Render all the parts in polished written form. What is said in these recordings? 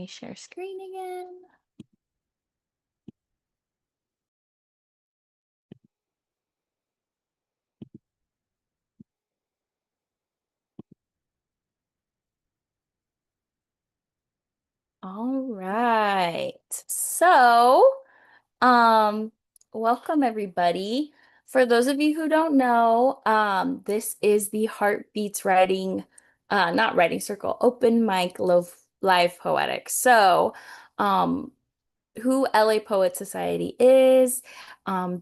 me share screen again. All right. Um, welcome everybody. For those of you who don't know, this is the Heartbeats writing, not writing circle, open mic live poetic. Um, who LA Poet Society is.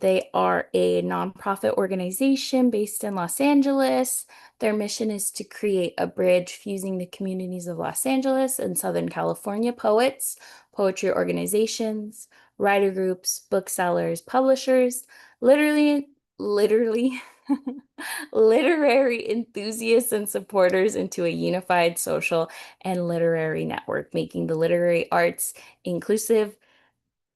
They are a nonprofit organization based in Los Angeles. Their mission is to create a bridge fusing the communities of Los Angeles and Southern California poets, poetry organizations, writer groups, booksellers, publishers, literally literary enthusiasts and supporters into a unified social and literary network, making the literary arts inclusive,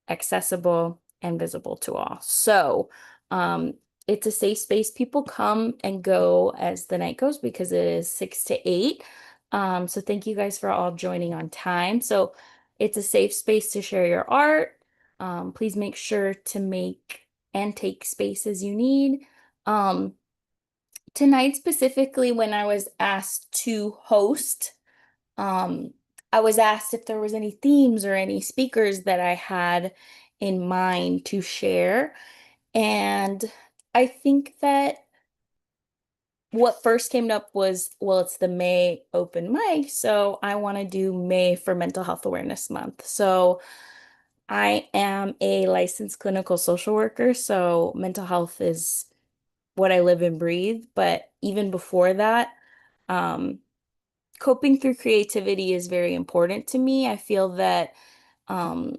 accessible, and visible to all. Um, it's a safe space. People come and go as the night goes because it is 6 to 8. So thank you guys for all joining on time. So it's a safe space to share your art. Please make sure to make and take space as you need. Um, Tonight specifically, when I was asked to host, um, I was asked if there was any themes or any speakers that I had in mind to share. And I think that what first came up was, well, it's the May open mic, so I want to do May for Mental Health Awareness Month. So I am a licensed clinical social worker, so mental health is what I live and breathe. But even before that, um, coping through creativity is very important to me. I feel that um,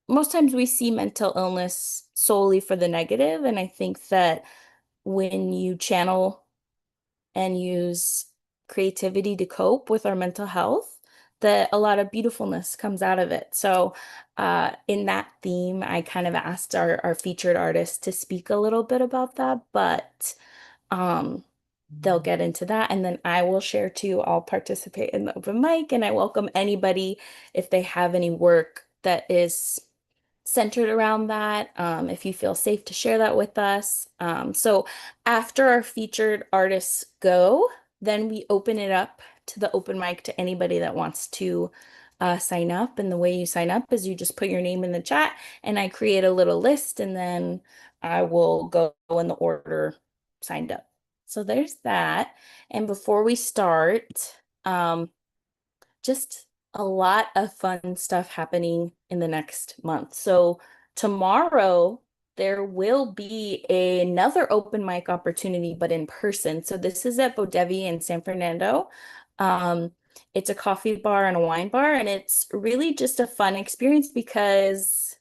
most times we see mental illness solely for the negative, and I think that when you channel and use creativity to cope with our mental health, that a lot of beautifulness comes out of it. So, in that theme, I kind of asked our featured artist to speak a little bit about that, but um, they'll get into that. And then I will share too. I'll participate in the open mic, and I welcome anybody if they have any work that is centered around that. If you feel safe to share that with us. So after our featured artists go, then we open it up to the open mic to anybody that wants to sign up. And the way you sign up is you just put your name in the chat, and I create a little list, and then I will go in the order signed up. So there's that. And before we start, just a lot of fun stuff happening in the next month. So tomorrow there will be another open mic opportunity, but in person. So this is at Bodevi in San Fernando. Um, it's a coffee bar and a wine bar, and it's really just a fun experience because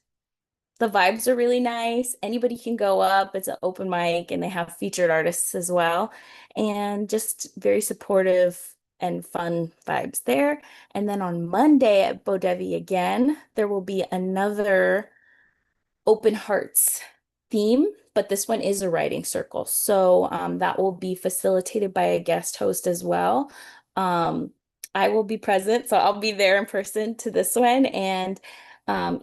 the vibes are really nice. Anybody can go up. It's an open mic, and they have featured artists as well. And just very supportive and fun vibes there. And then on Monday at Bodevi again, there will be another open hearts theme, but this one is a writing circle. So that will be facilitated by a guest host as well. Um, I will be present, so I'll be there in person to this one. And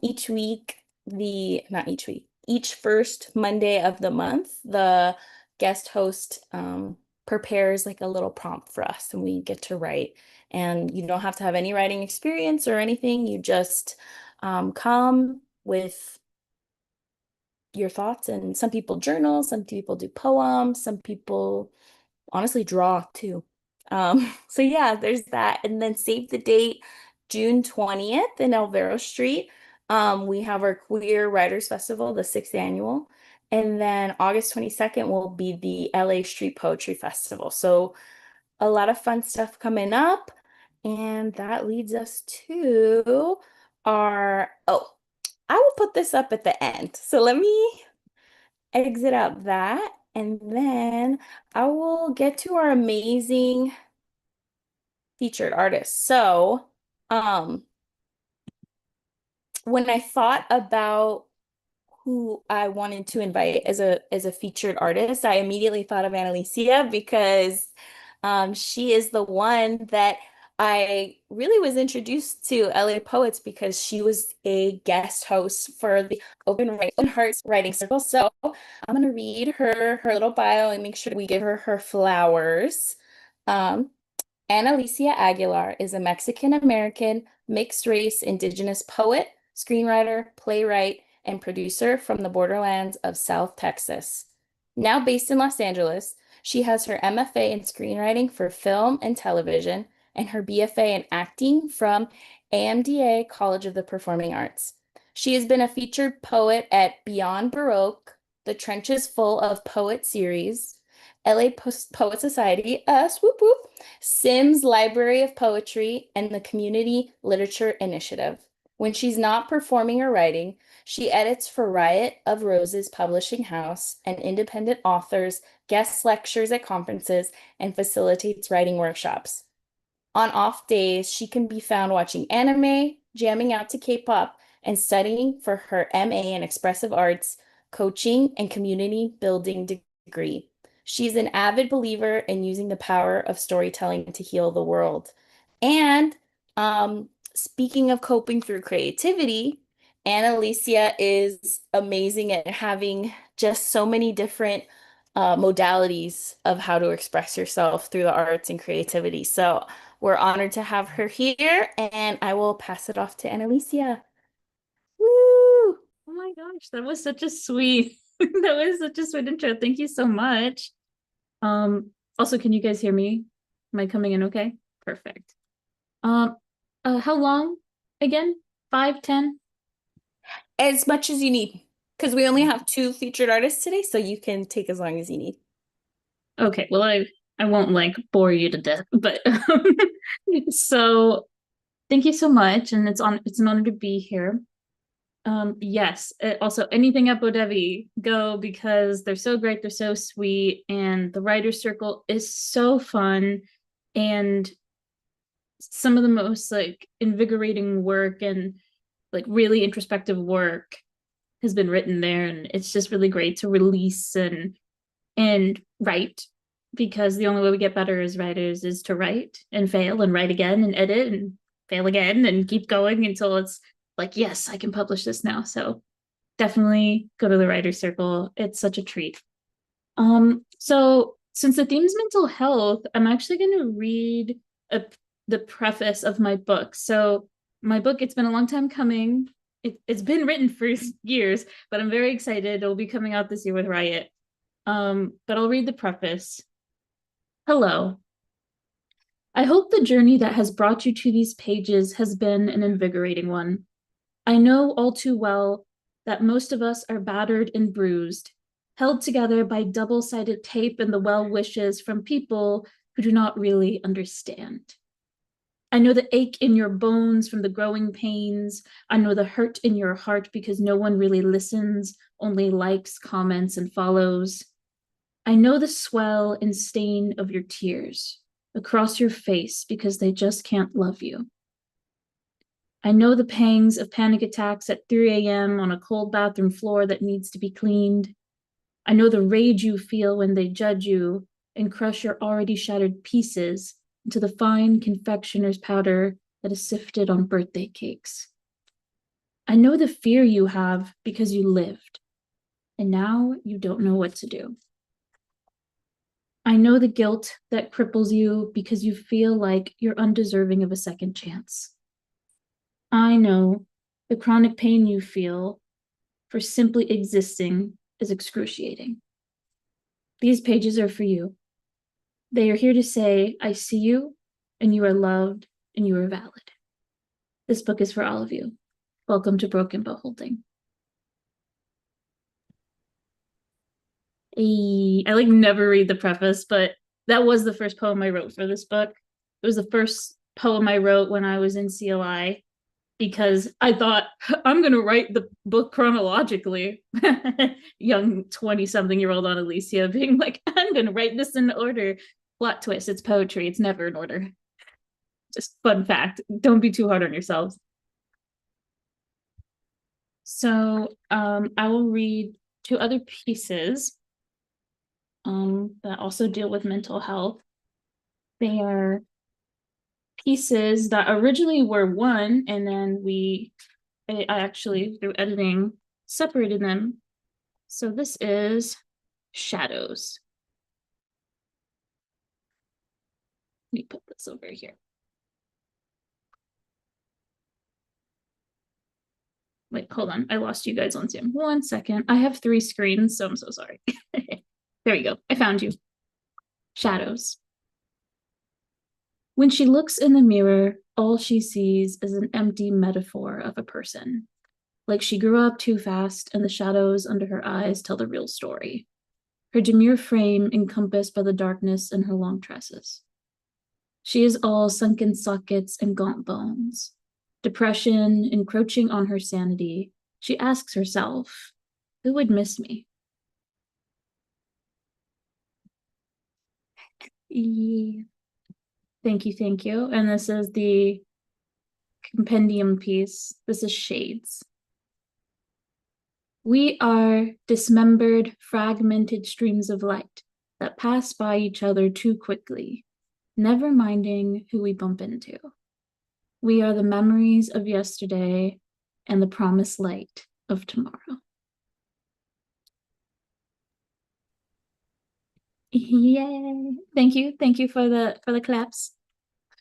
each week, not each week, each first Monday of the month, the guest host prepares like a little prompt for us, and we get to write. And you don't have to have any writing experience or anything. You just come with your thoughts. And some people journal, some people do poems, some people honestly draw too. So yeah, there's that. And then save the date, June 20th in Elvero Street. We have our Queer Writers Festival, the sixth annual. And then August 22nd will be the LA Street Poetry Festival. So a lot of fun stuff coming up. And that leads us to oh, I will put this up at the end. So let me exit out that, and then I will get to our amazing featured artists. So, um, when I thought about who I wanted to invite as a featured artist, I immediately thought of Annalicia because she is the one that I really was introduced to LA Poets because she was a guest host for the Open Hearts Writing Circle. So I'm gonna read her little bio and make sure we give her flowers. Um, Ana Alicia Aguilar is a Mexican-American, mixed-race, indigenous poet, screenwriter, playwright, and producer from the borderlands of South Texas. Now based in Los Angeles, she has her MFA in screenwriting for film and television and her BFA in acting from AMDA College of the Performing Arts. She has been a featured poet at Beyond Baroque, The Trenches Full of Poet series, LA Poet Society, swoop whoop, Sims Library of Poetry, and the Community Literature Initiative. When she's not performing or writing, she edits for Riot of Roses Publishing House and independent authors, guest lectures at conferences, and facilitates writing workshops. On off days, she can be found watching anime, jamming out to K-pop, and studying for her MA in Expressive Arts, coaching, and community building degree. She's an avid believer in using the power of storytelling to heal the world. And speaking of coping through creativity, Anna Alicia is amazing at having just so many different modalities of how to express yourself through the arts and creativity. So we're honored to have her here, and I will pass it off to Anna Alicia. Woo! Oh my gosh, that was such a sweet, that was such a sweet intro. Thank you so much. Also, can you guys hear me? Am I coming in okay? Perfect. Um, how long again? 5, 10? As much as you need, because we only have two featured artists today, so you can take as long as you need. Okay, well, I won't like bore you to death, but so thank you so much, and it's an honor to be here. Yes, also anything at Bodevi, go because they're so great, they're so sweet, and the writer's circle is so fun, and some of the most like invigorating work and like really introspective work has been written there, and it's just really great to release and write because the only way we get better as writers is to write and fail and write again and edit and fail again and keep going until it's like, yes, I can publish this now. So definitely go to the writer's circle. It's such a treat. So since the theme is mental health, I'm actually going to read a, the preface of my book. So my book, it's been a long time coming. It's been written for years, but I'm very excited. It'll be coming out this year with Riot. But I'll read the preface. Hello. I hope the journey that has brought you to these pages has been an invigorating one. I know all too well that most of us are battered and bruised, held together by double-sided tape and the well wishes from people who do not really understand. I know the ache in your bones from the growing pains. I know the hurt in your heart because no one really listens, only likes, comments, and follows. I know the swell and stain of your tears across your face because they just can't love you. I know the pangs of panic attacks at 3 a.m. on a cold bathroom floor that needs to be cleaned. I know the rage you feel when they judge you and crush your already shattered pieces into the fine confectioner's powder that is sifted on birthday cakes. I know the fear you have because you lived, and now you don't know what to do. I know the guilt that cripples you because you feel like you're undeserving of a second chance. I know the chronic pain you feel for simply existing is excruciating. These pages are for you. They are here to say, I see you, and you are loved, and you are valid. This book is for all of you. Welcome to Broken But Holding. I like never read the preface, but that was the first poem I wrote for this book. It was the first poem I wrote when I was in CLI because I thought I'm going to write the book chronologically. Young 20-something-year-old on Alicia being like, I'm going to write this in order. Plot twist, it's poetry. It's never in order. Just fun fact. Don't be too hard on yourselves. So I will read two other pieces that also deal with mental health. They are pieces that originally were one, and then I actually, through editing, separated them. So this is shadows. Let me put this over here. Wait, hold on. I lost you guys on Zoom. 1 second. I have 3 screens, so I'm so sorry. There we go. I found you. Shadows. When she looks in the mirror, all she sees is an empty metaphor of a person. Like she grew up too fast, and the shadows under her eyes tell the real story. Her demure frame encompassed by the darkness in her long tresses. She is all sunken sockets and gaunt bones. Depression encroaching on her sanity, she asks herself, who would miss me? Yeah. Thank you, thank you. And this is the compendium piece. This is Shades. We are dismembered, fragmented streams of light that pass by each other too quickly, never minding who we bump into. We are the memories of yesterday and the promised light of tomorrow. Yay. Thank you. Thank you for the claps.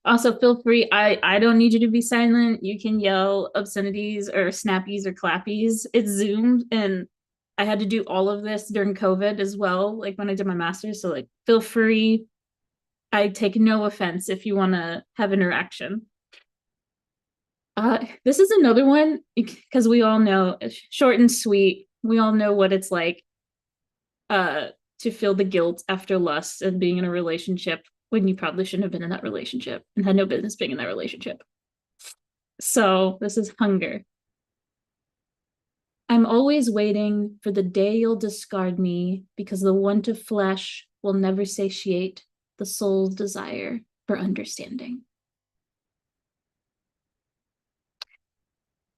Also, feel free. I don't need you to be silent. You can yell obscenities or snappies or clappies. It's Zoom, and I had to do all of this during COVID as well, like when I did my master's. So like feel free. I take no offense if you want to have interaction. This is another one because we all know it's short and sweet. We all know what it's like to feel the guilt after lust and being in a relationship when you probably shouldn't have been in that relationship and had no business being in that relationship. So this is hunger. I'm always waiting for the day you'll discard me because the want of flesh will never satiate the soul's desire for understanding.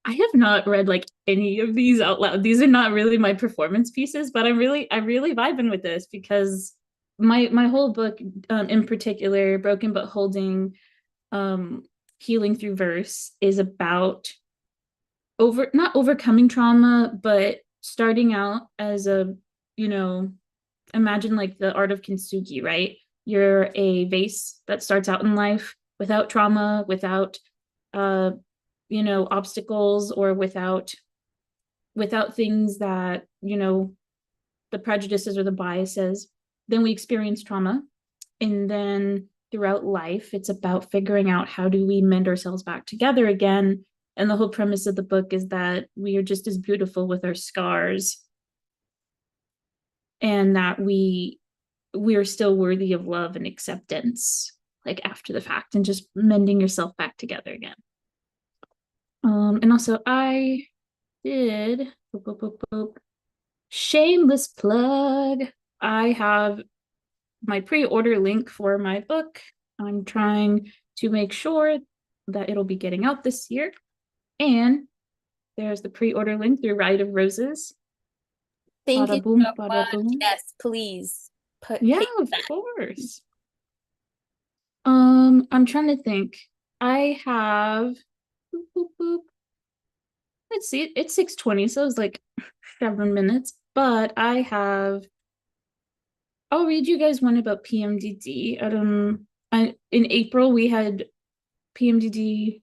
I have not read like any of these out loud. These are not really my performance pieces, but I'm really vibing with this because my whole book, in particular, Broken but Holding, Healing Through Verse, is about not overcoming trauma, but starting out as a, you know, imagine like the art of kintsugi, right? You're a vase that starts out in life without trauma, without uh obstacles, or without things that, the prejudices or the biases. Then we experience trauma, and then throughout life it's about figuring out how do we mend ourselves back together again. And the whole premise of the book is that we are just as beautiful with our scars, and that we are still worthy of love and acceptance, like after the fact, and just mending yourself back together again. And also I did boop, boop, boop, boop, shameless plug. I have my pre-order link for my book. I'm trying to make sure that it'll be getting out this year. And there's the pre-order link through Rite of Roses. Thank Bada you boom, so bada much. boom. Yes, please put Yeah, pay of that. course. I'm trying to think. I have boop, boop, boop. Let's see, it's 6:20, so it's like 7 minutes. But I'll read you guys one about PMDD. In April we had PMDD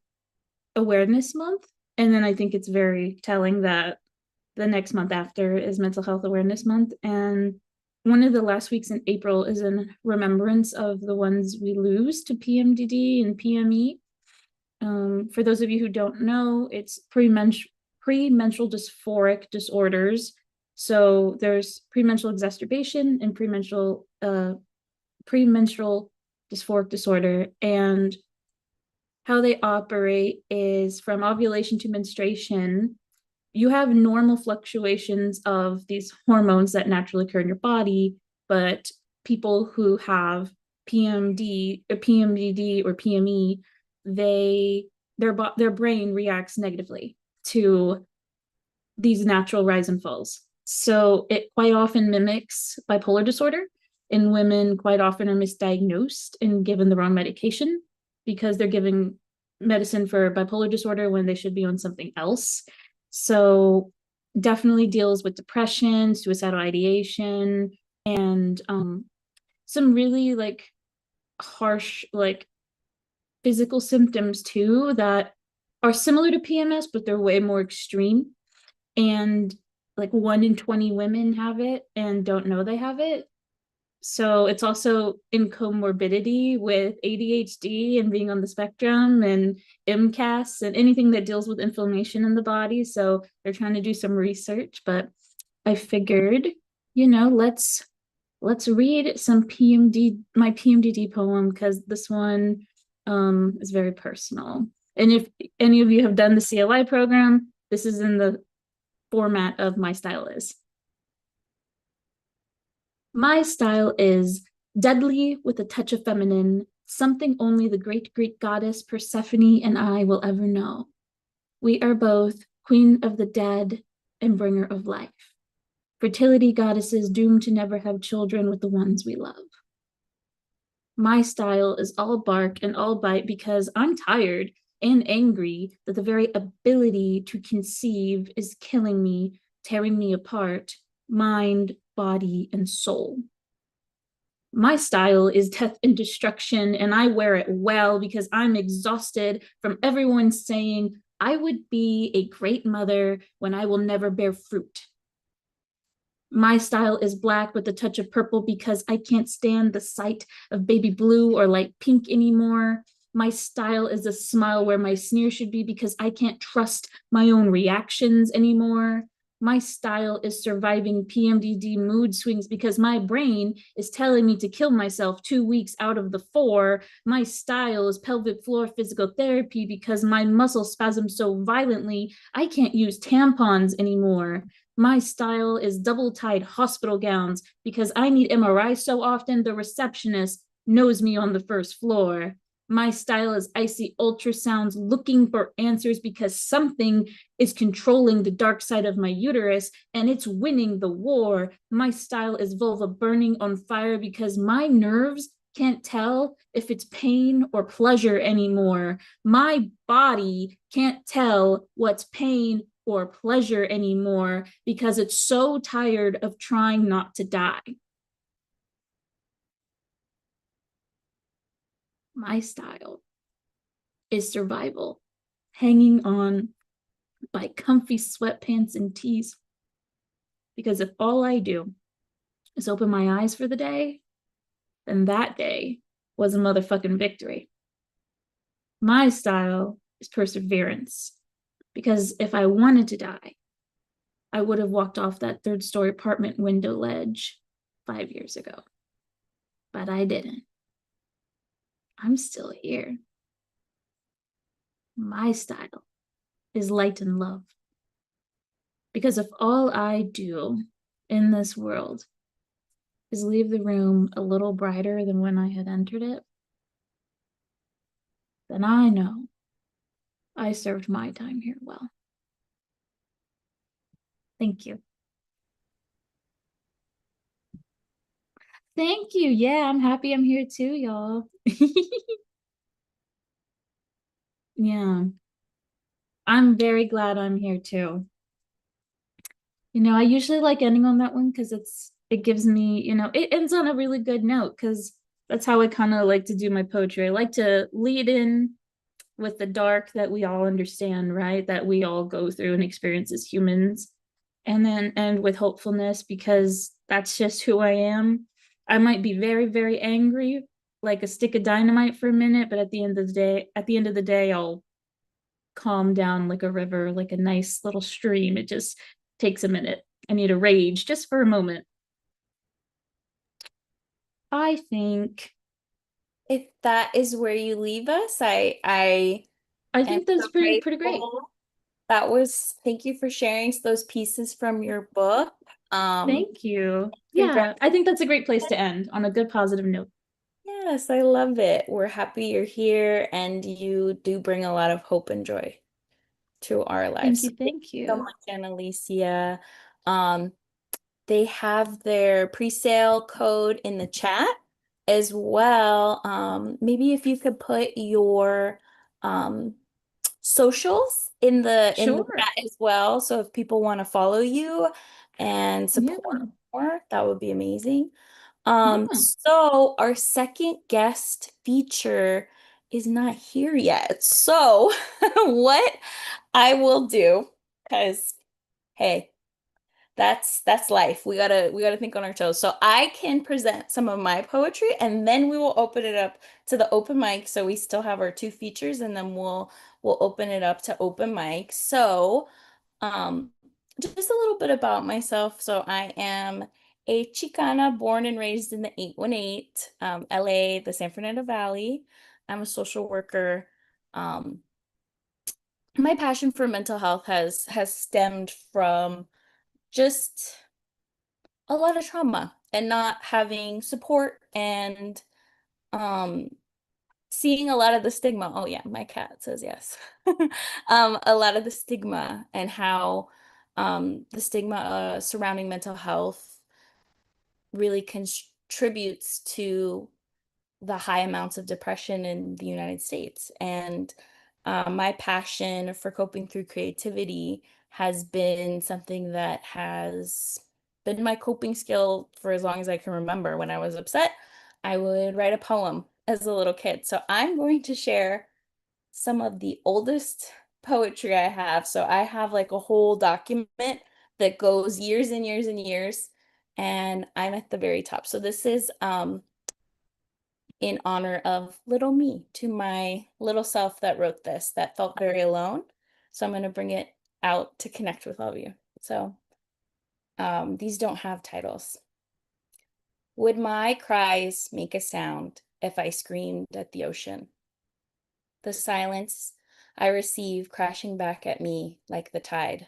Awareness Month, and then I think it's very telling that the next month after is Mental Health Awareness Month, and one of the last weeks in April is in remembrance of the ones we lose to PMDD and PME. For those of you who don't know, it's premenstrual dysphoric disorders. So there's premenstrual exacerbation and premenstrual dysphoric disorder. And how they operate is from ovulation to menstruation, you have normal fluctuations of these hormones that naturally occur in your body, but people who have PMD or PMDD or PME, their brain reacts negatively to these natural rise and falls. So it quite often mimics bipolar disorder, and women quite often are misdiagnosed and given the wrong medication. because they're giving medicine for bipolar disorder when they should be on something else. So definitely deals with depression, suicidal ideation, and some really like harsh like physical symptoms too that are similar to PMS, but they're way more extreme. And like 1 in 20 women have it and don't know they have it. So it's also in comorbidity with ADHD and being on the spectrum and MCAS and anything that deals with inflammation in the body. So they're trying to do some research, but I figured, let's read some my PMDD poem because this one is very personal. And if any of you have done the CLI program, this is in the format of my style is. My style is deadly with a touch of feminine, something only the great Greek goddess Persephone and I will ever know. We are both queen of the dead and bringer of life, fertility goddesses doomed to never have children with the ones we love. My style is all bark and all bite because I'm tired and angry that the very ability to conceive is killing me, tearing me apart, mind, body, and soul. My style is death and destruction, and I wear it well because I'm exhausted from everyone saying I would be a great mother when I will never bear fruit. My style is black with a touch of purple because I can't stand the sight of baby blue or light pink anymore. My style is a smile where my sneer should be because I can't trust my own reactions anymore. My style is surviving PMDD mood swings because my brain is telling me to kill myself 2 weeks out of the 4. My style is pelvic floor physical therapy because my muscle spasms so violently I can't use tampons anymore. My style is double tied hospital gowns because I need MRI so often the receptionist knows me on the first floor. My style is icy ultrasounds looking for answers because something is controlling the dark side of my uterus and it's winning the war. My style is vulva burning on fire because my nerves can't tell if it's pain or pleasure anymore. My body can't tell what's pain or pleasure anymore because it's so tired of trying not to die. My style is survival, hanging on by comfy sweatpants and tees. Because if all I do is open my eyes for the day, then that day was a motherfucking victory. My style is perseverance. Because if I wanted to die, I would have walked off that third-story apartment window ledge 5 years ago. But I didn't. I'm still here. My style is light and love. Because if all I do in this world is leave the room a little brighter than when I had entered it, then I know I served my time here well. Thank you. Thank you. Yeah, I'm happy I'm here too, y'all. Yeah, I'm very glad I'm here too. I usually like ending on that one because it gives me, it ends on a really good note because that's how I kind of like to do my poetry. I like to lead in with the dark that we all understand, right? That we all go through and experience as humans, and then end with hopefulness because that's just who I am. I might be very, very angry, like a stick of dynamite for a minute, but at the end of the day, I'll calm down like a river, like a nice little stream. It just takes a minute. I need to rage just for a moment. I think If that is where you leave us, I I am think that's so pretty great. grateful. Thank you for sharing those pieces from your book. Thank you. Yeah, I think Congratulations. that's a great place to end on a good positive note. Yes, I love it. We're happy you're here and you do bring a lot of hope and joy to our lives. Thank So you. thank Thank you so you. much, Annalicia. Um, they have their pre-sale code in the chat as well, maybe if you could put your um, socials in the Sure. chat as well. So if people want to follow you and support Yeah. more, that would be amazing. Yeah. So our second guest feature is not here yet. So what I will do, because hey, that's life. We gotta think on our toes. So I can present some of my poetry and then we will open it up to the open mic. So we still have our two features and then we'll open it up to open mic. So um just a little bit about myself. So I am a Chicana born and raised in the 818, LA, the San Fernando Valley. I'm a social worker. Um, my passion for mental health has stemmed from just a lot of trauma and not having support and um seeing a lot of the stigma. Oh yeah, my cat says yes. A lot of the stigma and how the stigma surrounding mental health really contributes to the high amounts of depression in the United States. And my passion for coping through creativity has been something that has been my coping skill for as long as I can remember. When I was upset, I would write a poem as a little kid. So I'm going to share some of the oldest poetry I have. So I have like a whole document that goes years and years and years, and I'm at the very top. So this is in honor of little me, to my little self that wrote this, that felt very alone. So I'm going to bring it out to connect with all of you. So these don't have titles. Would my cries make a sound if I screamed at the ocean? The silence I receive crashing back at me like the tide,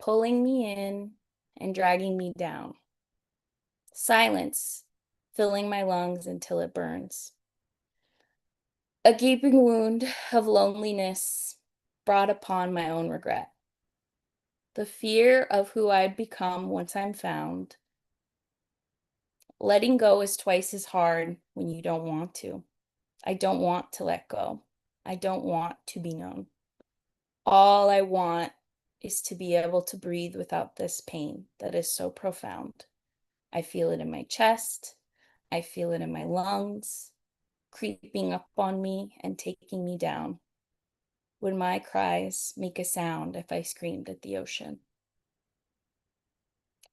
pulling me in and dragging me down. Silence filling my lungs until it burns. A gaping wound of loneliness brought upon my own regret. The fear of who I'd become once I'm found. Letting go is twice as hard when you don't want to. I don't want to let go. I don't want to be known. All I want is to be able to breathe without this pain that is so profound. I feel it in my chest. I feel it in my lungs, creeping up on me and taking me down. Would my cries make a sound if I screamed at the ocean?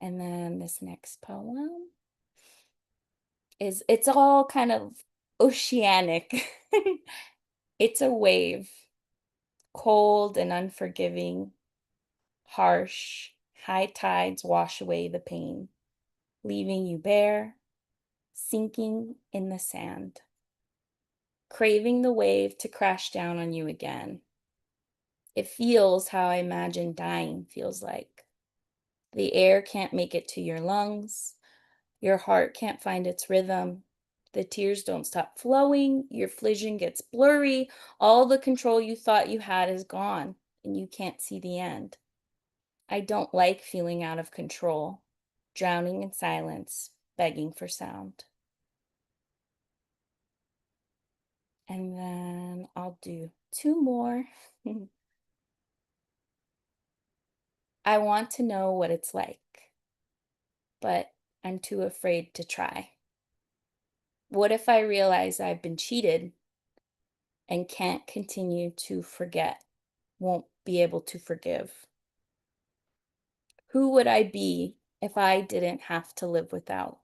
And then this next poem it's all kind of oceanic. It's a wave, cold and unforgiving, harsh. High tides wash away the pain, leaving you bare, sinking in the sand, craving the wave to crash down on you again. It feels how I imagine dying feels like. The air can't make it to your lungs. Your heart can't find its rhythm. The tears don't stop flowing. Your vision gets blurry. All the control you thought you had is gone, and you can't see the end. I don't like feeling out of control, drowning in silence, begging for sound. And then I'll do two more. I want to know what it's like, but I'm too afraid to try. What if I realize I've been cheated and can't continue to forget, won't be able to forgive? Who would I be if I didn't have to live without?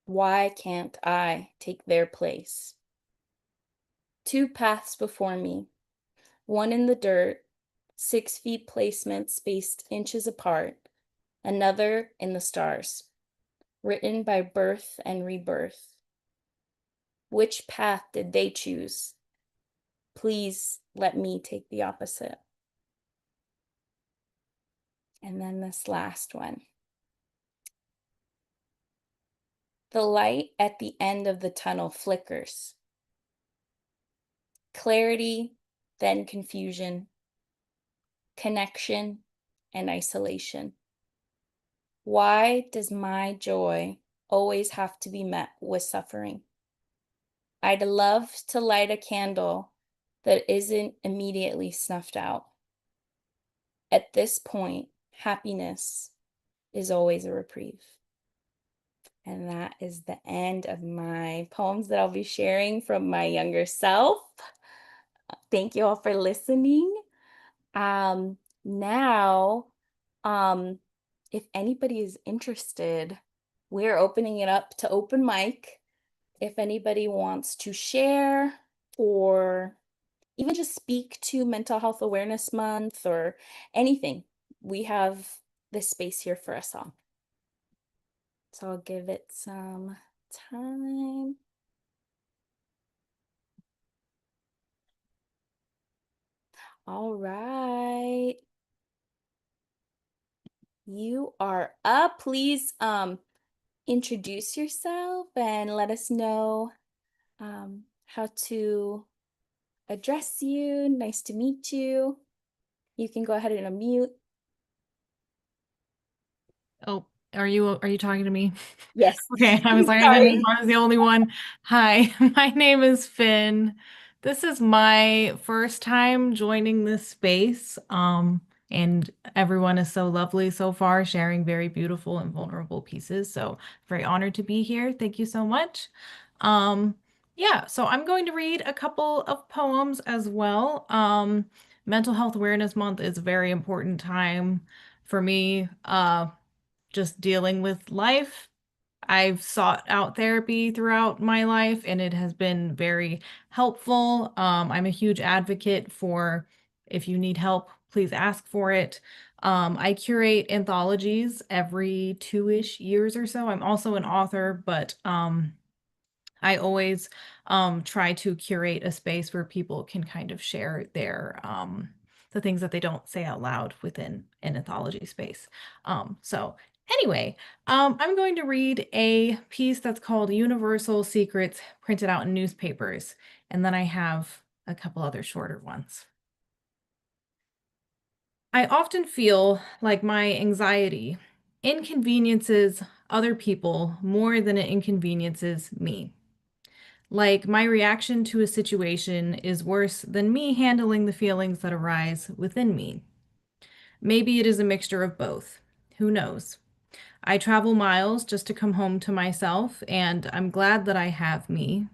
Why can't I take their place? Two paths before me, one in the dirt, 6 feet placement spaced inches apart, another in the stars, written by birth and rebirth. Which path did they choose? Please let me take the opposite. And then this last one. The light at the end of the tunnel flickers. Clarity, then confusion, connection, and isolation. Why does my joy always have to be met with suffering. I'd love to light a candle that isn't immediately snuffed out. At this point, happiness is always a reprieve. And that is the end of my poems that I'll be sharing from my younger self. Thank you all for listening. Now, um, if anybody is interested, we're opening it up to open mic. If anybody wants to share or even just speak to Mental Health Awareness Month or anything, we have this space here for us all. So I'll give it some time. All right. You are up. Please introduce yourself and let us know how to address you. Nice to meet you. You can go ahead and unmute. Oh, are you talking to me? Yes. Okay, I was like, I didn't know Sorry. if I was the only one. Hi, my name is Finn. This is my first time joining this space. And everyone is so lovely so far, sharing very beautiful and vulnerable pieces. So very honored to be here. Thank you so much. Um, yeah, so I'm going to read a couple of poems as well. Mental Health Awareness Month is a very important time for me. Just dealing with life. I've sought out therapy throughout my life and it has been very helpful. I'm a huge advocate for if you need help, please ask for it. I curate anthologies every 2-ish years or so. I'm also an author, but I always try to curate a space where people can kind of share their the things that they don't say out loud within an anthology space. So anyway, I'm going to read a piece that's called Universal Secrets printed out in newspapers, and then I have a couple other shorter ones. I often feel like my anxiety inconveniences other people more than it inconveniences me. Like my reaction to a situation is worse than me handling the feelings that arise within me. Maybe it is a mixture of both. Who knows? I travel miles just to come home to myself, and I'm glad that I have me.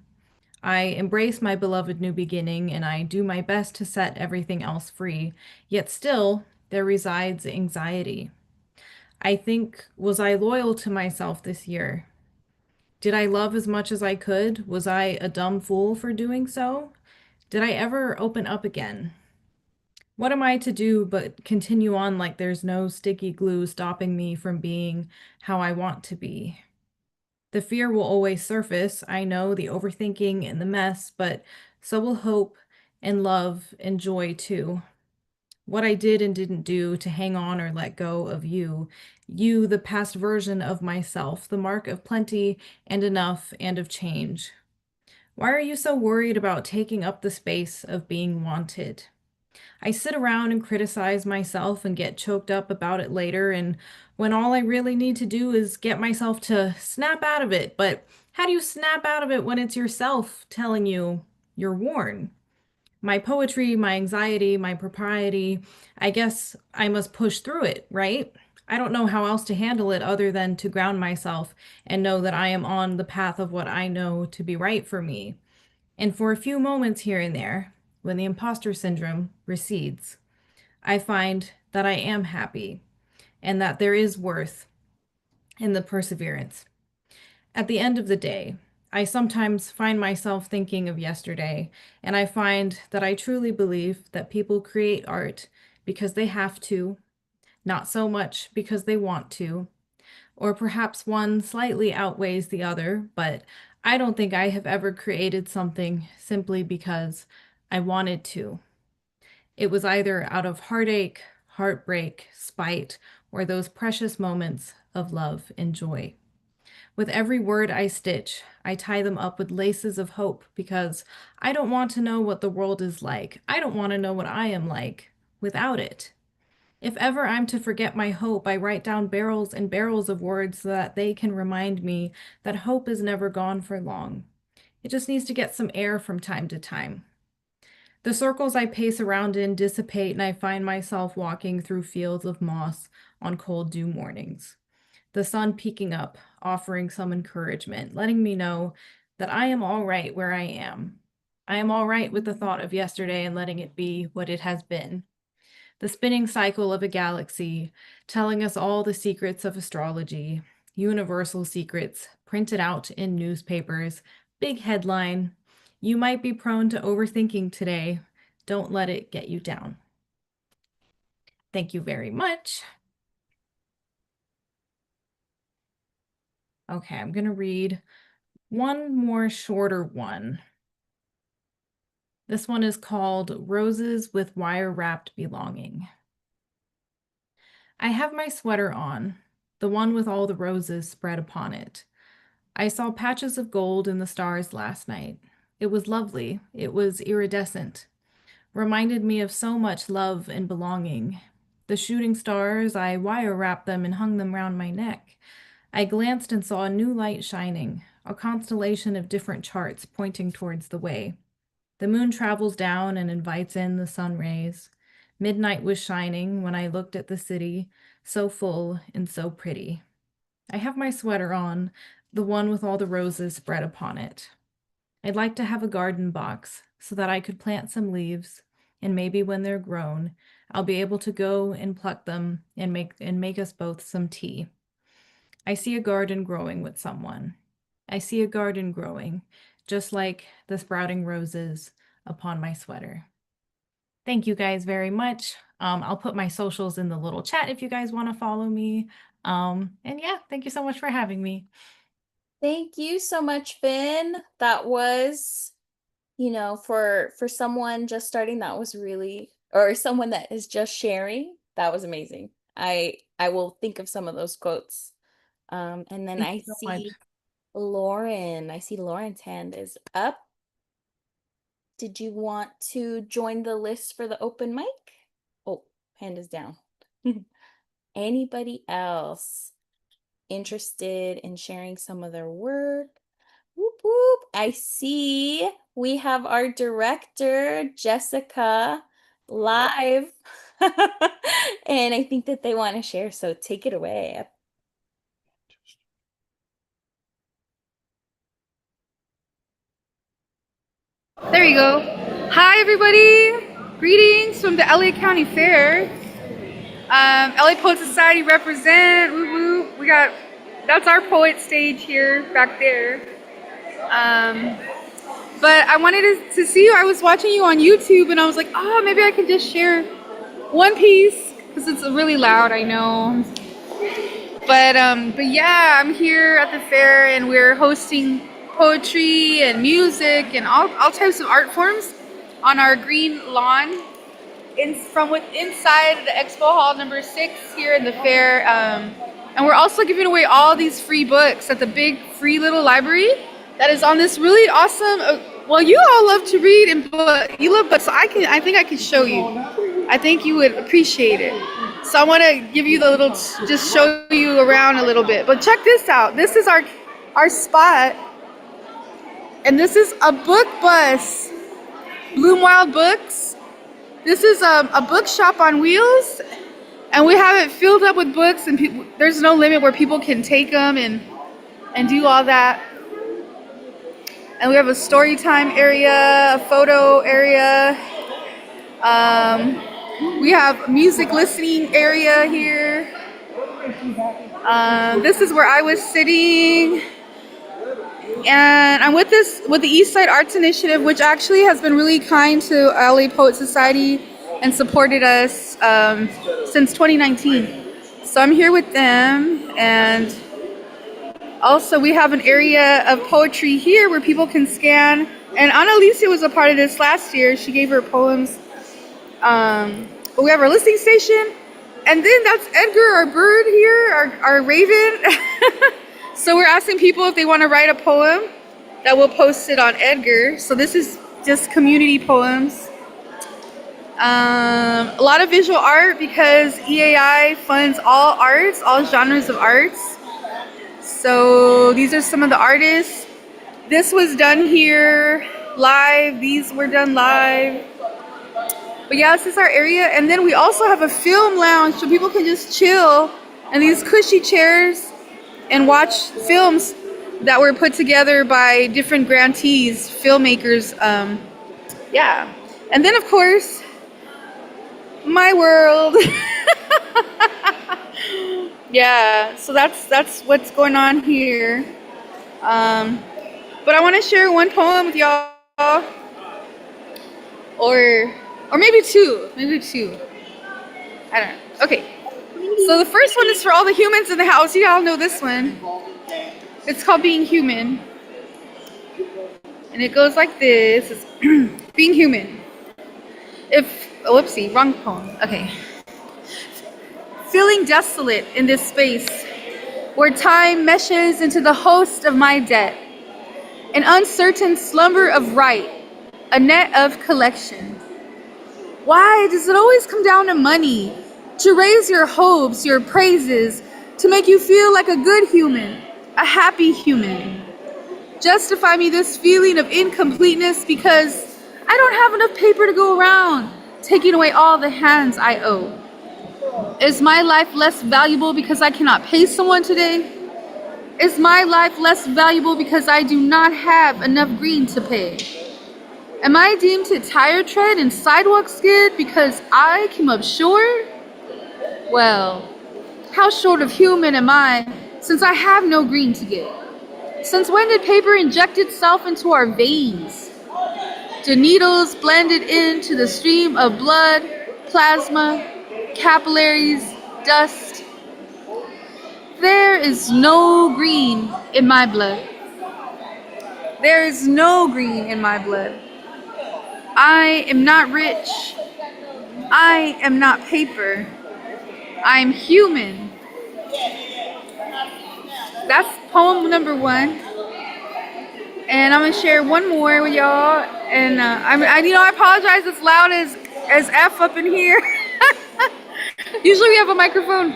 I embrace my beloved new beginning, and I do my best to set everything else free. Yet still, there resides anxiety. I think, was I loyal to myself this year? Did I love as much as I could? Was I a dumb fool for doing so? Did I ever open up again? What am I to do but continue on like there's no sticky glue stopping me from being how I want to be? The fear will always surface, I know, the overthinking and the mess, but so will hope and love and joy too. What I did and didn't do to hang on or let go of you, you, the past version of myself, the mark of plenty and enough and of change. Why are you so worried about taking up the space of being wanted? I sit around and criticize myself and get choked up about it later, and when all I really need to do is get myself to snap out of it. But how do you snap out of it when it's yourself telling you you're worn? My poetry, my anxiety, my propriety, I guess I must push through it, right? I don't know how else to handle it other than to ground myself and know that I am on the path of what I know to be right for me. And for a few moments here and there, when the imposter syndrome recedes, I find that I am happy and that there is worth in the perseverance. At the end of the day, I sometimes find myself thinking of yesterday, and I find that I truly believe that people create art because they have to, not so much because they want to, or perhaps one slightly outweighs the other, but I don't think I have ever created something simply because I wanted to. It was either out of heartache, heartbreak, spite, or those precious moments of love and joy. With every word I stitch, I tie them up with laces of hope because I don't want to know what the world is like. I don't want to know what I am like without it. If ever I'm to forget my hope, I write down barrels and barrels of words so that they can remind me that hope is never gone for long. It just needs to get some air from time to time. The circles I pace around in dissipate, and I find myself walking through fields of moss on cold dew mornings. The sun peeking up, offering some encouragement, letting me know that I am all right where I am. I am all right with the thought of yesterday and letting it be what it has been. The spinning cycle of a galaxy, telling us all the secrets of astrology, universal secrets printed out in newspapers, big headline. You might be prone to overthinking today. Don't let it get you down. Thank you very much. Okay, I'm going to read one more shorter one. This one is called Roses with Wire-Wrapped Belonging. I have my sweater on, the one with all the roses spread upon it. I saw patches of gold in the stars last night. It was lovely. It was iridescent. Reminded me of so much love and belonging. The shooting stars, I wire wrapped them and hung them round my neck. I glanced and saw a new light shining, a constellation of different charts pointing towards the way. The moon travels down and invites in the sun rays. Midnight was shining when I looked at the city, so full and so pretty. I have my sweater on, the one with all the roses spread upon it. I'd like to have a garden box so that I could plant some leaves, and maybe when they're grown, I'll be able to go and pluck them and make us both some tea. I see a garden growing with someone. I see a garden growing, just like the sprouting roses upon my sweater. Thank you guys very much. I'll put my socials in the little chat if you guys want to follow me. And yeah, thank you so much for having me. Thank you so much, Finn. That was, for someone just starting, that was really, or someone that is just sharing, that was amazing. I will think of some of those quotes. And then Thank you so much. Lauren. I see Lauren's hand is up. Did you want to join the list for the open mic? Oh, hand is down. Anybody else interested in sharing some of their work? Whoop, whoop. I see we have our director, Jessica, live. And I think that they want to share, so take it away. There you go. Hi, everybody. Greetings from the LA County Fair. LA Poet Society represent. Woo woo. That's our poet stage here, back there. But I wanted to see you. I was watching you on YouTube and I was like, oh, maybe I can just share one piece because it's really loud, I know. But yeah, I'm here at the fair and we're hosting poetry and music and all types of art forms on our green lawn from inside the expo hall number 6 here in the fair. And we're also giving away all these free books at the big free little library that is on this really awesome. Well, you all love to read and you love books, so I think I can show you. I think you would appreciate it. So I want to give you just show you around a little bit. But check this out. This is our spot, and this is a book bus. Bloom Wild Books. This is a bookshop on wheels, and we have it filled up with books, and there's no limit where people can take them and do all that. And we have a story time area, a photo area. We have music listening area here. This is where I was sitting. And I'm with the East Side Arts Initiative, which actually has been really kind to LA Poet Society and supported us since 2019. So I'm here with them, and also we have an area of poetry here where people can scan. And Annalisa was a part of this last year. She gave her poems. But we have our listening station, and then that's Edgar, our bird here, our raven. So we're asking people if they want to write a poem that we'll post it on Edgar. So this is just community poems. A lot of visual art because EAI funds all arts, all genres of arts. So these are some of the artists. This was done here live. These were done live. But yeah, this is our area. And then we also have a film lounge so people can just chill in these cushy chairs and watch films that were put together by different grantees, filmmakers. Yeah. And then, of course, my world. Yeah, so that's what's going on here. But I want to share one poem with y'all, or maybe two, I don't know. Okay, so the first one is for all the humans in the house. You all know this one. It's called Being Human, and it goes like this. It's being human. Whoopsie, wrong poem. Okay. Feeling desolate in this space where time meshes into the host of my debt, an uncertain slumber of right, a net of collection. Why does it always come down to money, to raise your hopes, your praises, to make you feel like a good human, a happy human? Justify me this feeling of incompleteness because I don't have enough paper to go around, taking away all the hands I owe. Is my life less valuable because I cannot pay someone today? Is my life less valuable because I do not have enough green to pay? Am I deemed to tire tread and sidewalk skid because I came up short? Well, how short of human am I since I have no green to get? Since when did paper inject itself into our veins? Do needles blended into the stream of blood, plasma, capillaries, dust? There is no green in my blood. There is no green in my blood. I am not rich. I am not paper. I'm human. That's poem number one. And I'm gonna share one more with y'all. And I apologize. It's loud as F up in here. Usually we have a microphone,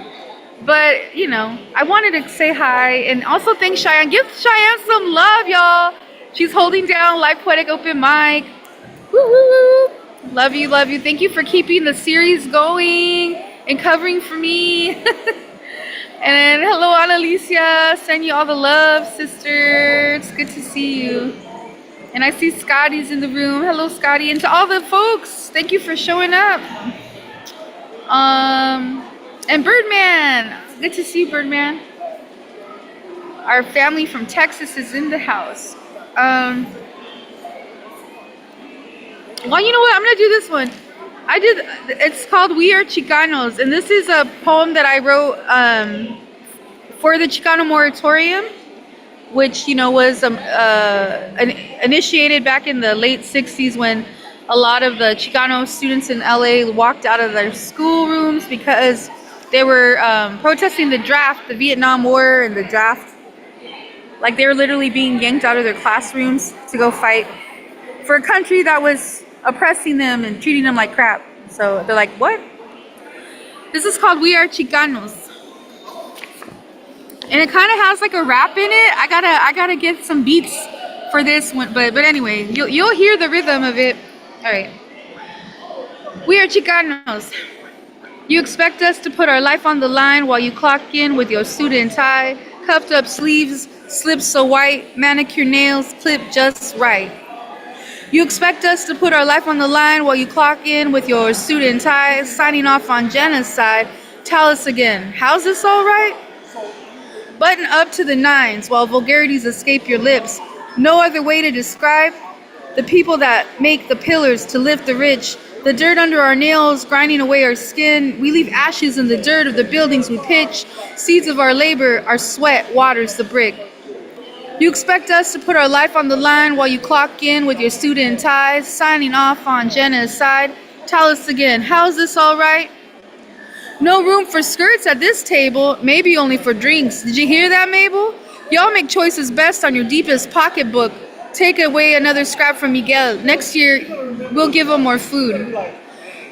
but I wanted to say hi and also thank Cheyenne. Give Cheyenne some love, y'all. She's holding down Live Poetic Open Mic. Woo woo woo. Love you, love you. Thank you for keeping the series going and covering for me. And hello, Annalicia. Send you all the love, sister. It's good to see you. And I see Scotty's in the room. Hello, Scotty. And to all the folks, thank you for showing up. And Birdman, good to see you, Birdman. Our family from Texas is in the house. Well, you know what? I'm gonna do this one. It's called We Are Chicanos, and this is a poem that I wrote for the Chicano Moratorium, which was initiated back in the late 60s when a lot of the Chicano students in LA walked out of their schoolrooms because they were protesting the draft, the Vietnam War and the draft. Like they were literally being yanked out of their classrooms to go fight for a country that was oppressing them and treating them like crap. So they're like, what? This is called We Are Chicanos. And it kind of has like a rap in it. I gotta get some beats for this one, but anyway, you'll hear the rhythm of it. All right. We are Chicanos. You expect us to put our life on the line while you clock in with your suit and tie, cuffed up sleeves, slips so white, manicure nails clipped just right. You expect us to put our life on the line while you clock in with your suit and tie, signing off on genocide. Tell us again, how's this all right? Button up to the nines while vulgarities escape your lips. No other way to describe the people that make the pillars to lift the rich. The dirt under our nails, grinding away our skin. We leave ashes in the dirt of the buildings we pitch. Seeds of our labor, our sweat waters the brick. You expect us to put our life on the line while you clock in with your suit and ties, signing off on genocide. Tell us again, how's this all right? No room for skirts at this table, maybe only for drinks. Did you hear that, Mabel? Y'all make choices best on your deepest pocketbook. Take away another scrap from Miguel. Next year, we'll give him more food.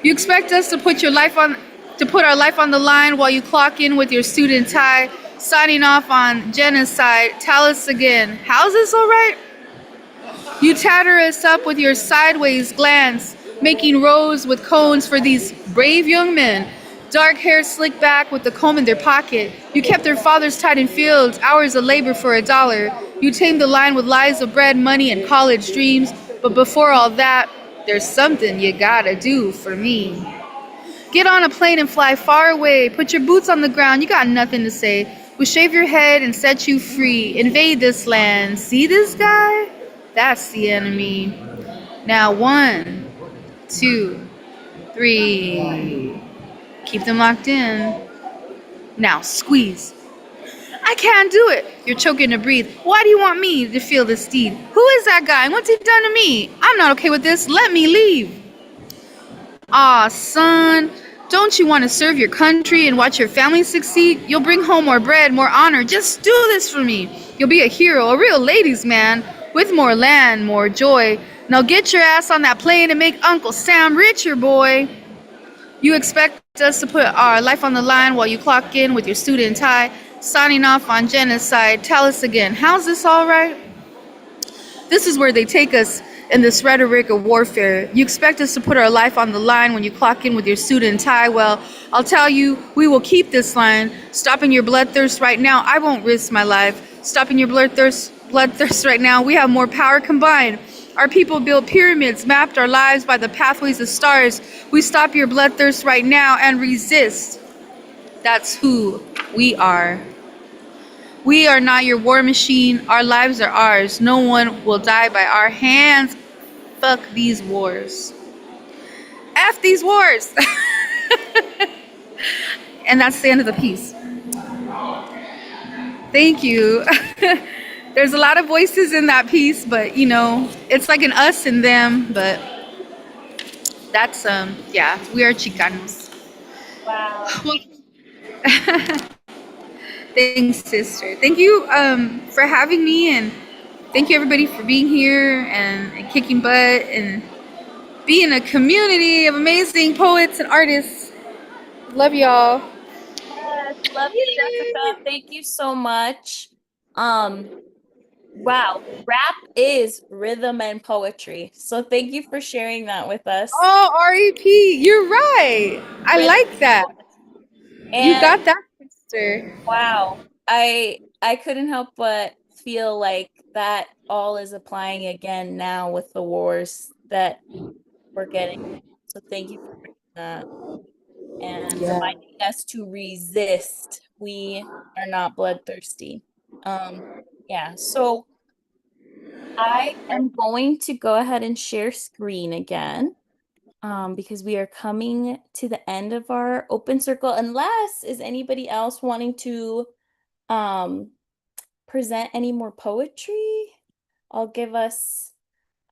You expect us to put our life on the line while you clock in with your student tie, signing off on genocide. Tell us again. How's this all right? You tatter us up with your sideways glance, making rows with cones for these brave young men. Dark hair slicked back with the comb in their pocket. You kept their fathers tied in fields, hours of labor for $1. You tamed the line with lies of bread, money, and college dreams. But before all that, there's something you gotta do for me. Get on a plane and fly far away. Put your boots on the ground. You got nothing to say. We'll shave your head and set you free. Invade this land. See this guy? That's the enemy. Now, 1, 2, 3. Keep them locked in. Now, squeeze. I can't do it. You're choking to breathe. Why do you want me to feel this deed? Who is that guy and what's he done to me? I'm not okay with this. Let me leave. Aw, son, don't you want to serve your country and watch your family succeed? You'll bring home more bread, more honor. Just do this for me. You'll be a hero, a real ladies' man, with more land, more joy. Now get your ass on that plane and make Uncle Sam richer, boy. You expect us to put our life on the line while you clock in with your student tie, signing off on genocide. Tell us again, how's this all right? This is where they take us in this rhetoric of warfare. You expect us to put our life on the line when you clock in with your suit and tie. Well, I'll tell you, we will keep this line. Stopping your bloodthirst right now, I won't risk my life. Stopping your bloodthirst right now, we have more power combined. Our people built pyramids, mapped our lives by the pathways of stars. We stop your bloodthirst right now and resist. That's who we are. We are not your war machine. Our lives are ours. No one will die by our hands. Fuck these wars. F these wars. And that's the end of the piece. Thank you. There's a lot of voices in that piece, but you know, it's like an us and them, but that's yeah, we are Chicanos. Wow. Thanks, sister. Thank you for having me, and thank you everybody for being here and kicking butt and being a community of amazing poets and artists. Love y'all. Yes, love you, Jessica. Thank you so much. Wow, rap is rhythm and poetry. So thank you for sharing that with us. Oh, REP, you're right. I Rhythm like that. You and got that, sister. wow, I couldn't help but feel like that all is applying again now with the wars that we're getting. So thank you for bringing that and Yeah. reminding us to resist. We are not bloodthirsty. Yeah, so I am going to go ahead and share screen again. Because we are coming to the end of our open circle, unless is anybody else wanting to um present any more poetry. I'll give us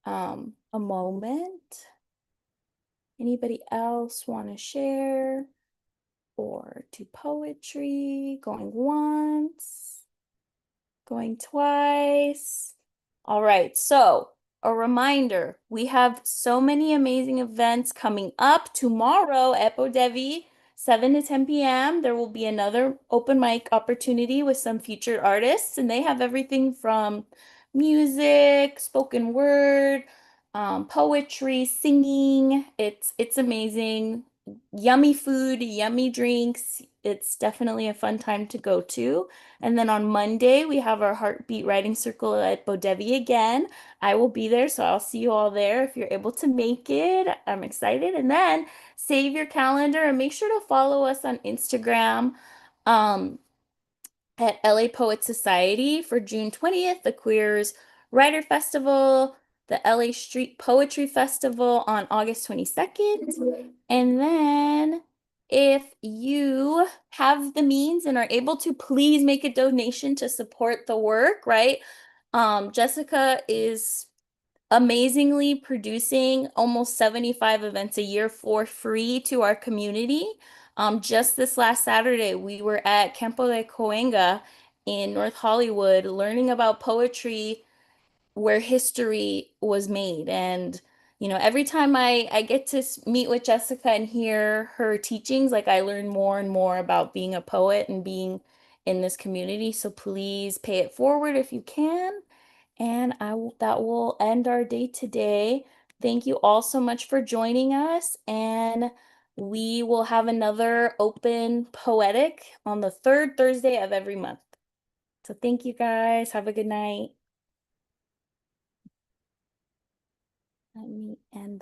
a moment. Anybody else want to share or do poetry? Going once, going twice. All right, so a reminder, we have so many amazing events coming up tomorrow at Bodevi, 7 to 10 p.m. There will be another open mic opportunity with some featured artists, and they have everything from music, spoken word, poetry, singing. It's amazing. Yummy food, yummy drinks. It's definitely a fun time to go to. And then on Monday, we have our Heartbeat Writing Circle at Bodevi again. I will be there, so I'll see you all there if you're able to make it. I'm excited. And then save your calendar and make sure to follow us on Instagram. Um, at LA Poet Society for June 20th, the Queers Writer Festival, the LA Street Poetry Festival on August 22nd. And then if you have the means and are able to, please make a donation to support the work, right? Jessica is amazingly producing almost 75 events a year for free to our community. Just this last Saturday, we were at Campo de Coenga in North Hollywood learning about poetry where history was made. And every time I get to meet with Jessica and hear her teachings, like I learn more and more about being a poet and being in this community. So please pay it forward if you can. And that will end our day today. Thank you all so much for joining us, and we will have another open poetic on the third Thursday of every month. So thank you guys. Have a good night.